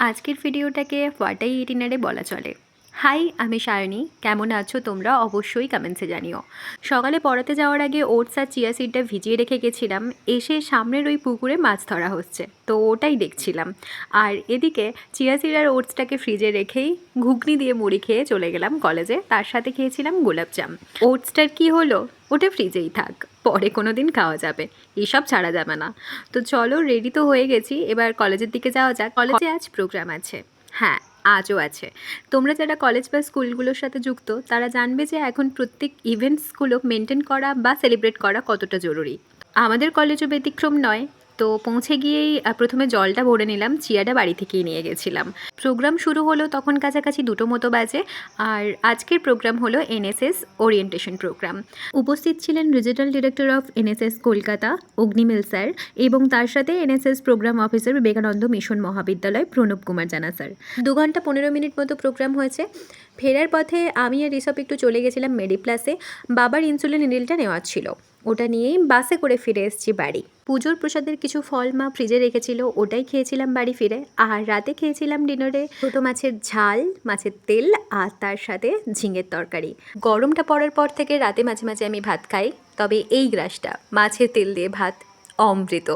আজকের ভিডিওটাকে হোয়াটাই ইটিনারে বলা চলে। হাই, আমি সায়নী। কেমন আছো তোমরা? অবশ্যই কমেন্টসে জানিও। সকালে পড়াতে যাওয়ার আগে ওটস আর চিয়া সিডটা ভিজিয়ে রেখে গেছিলাম। এসে সামনের ওই পুকুরে মাছ ধরা হচ্ছে, তো ওটাই দেখছিলাম। আর এদিকে চিয়া সিড আর ওটসটাকে ফ্রিজে রেখেই ঘুগনি দিয়ে মুড়ি খেয়ে চলে গেলাম কলেজে। তার সাথে খেয়েছিলাম গোলাপজাম। ওটসটার কি হলো? ওটা ফ্রিজেই থাক, পরে কোনো দিন খাওয়া যাবে, এসব ছাড়া যাবে না। তো চলো, রেডি তো হয়ে গেছি, এবার কলেজের দিকে যাওয়া যাক। কলেজে আজ প্রোগ্রাম আছে। হ্যাঁ, আজও আছে। তোমরা যারা কলেজ বা স্কুলগুলোর সাথে যুক্ত তারা জানবে যে এখন প্রত্যেক ইভেন্টসগুলো মেনটেন করা বা সেলিব্রেট করা কতটা জরুরি। আমাদের কলেজও ব্যতিক্রম নয়। তো পৌঁছে গিয়েই প্রথমে জলটা ভরে নিলাম, চিয়াটা বাড়ি থেকেই নিয়ে গেছিলাম। প্রোগ্রাম শুরু হলো তখন কাছাকাছি 2টো মতো বাজে। আর আজকের প্রোগ্রাম হলো এনএসএস ওরিয়েন্টেশন প্রোগ্রাম। উপস্থিত ছিলেন regional director of NSS Kolkata Agnimil sir, এবং তার সাথে NSS programme officer Vivekananda mission মহাবিদ্যালয় প্রণব কুমার জানা স্যার। 2 ঘন্টা 15 মিনিট মতো প্রোগ্রাম হয়েছে। ফেরার পথে আমি আর ঋষভ একটু চলে গেছিলাম মেডিপ্লাসে। বাবার ইনসুলিন নিডলটা নেওয়ার ছিল, ওটা নিয়েই বাসে করে ফিরে এসেছি বাড়ি। পুজোর প্রসাদের কিছু ফল মা ফ্রিজে রেখেছিল, ওটাই খেয়েছিলাম বাড়ি ফিরে। আর রাতে খেয়েছিলাম ডিনারে ছোটো মাছের ঝাল, মাছের তেল, আর তার সাথে ঝিঙের তরকারি। গরমটা পড়ার পর থেকে রাতে মাঝে মাঝে আমি ভাত খাই, তবে এই গ্রাসটা মাছের তেল দিয়ে ভাত অমৃত।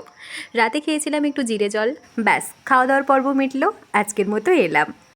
রাতে খেয়েছিলাম একটু জিরে জল। ব্যাস, খাওয়া দাওয়ার পর্ব মিটলো। আজকের মতো এলাম।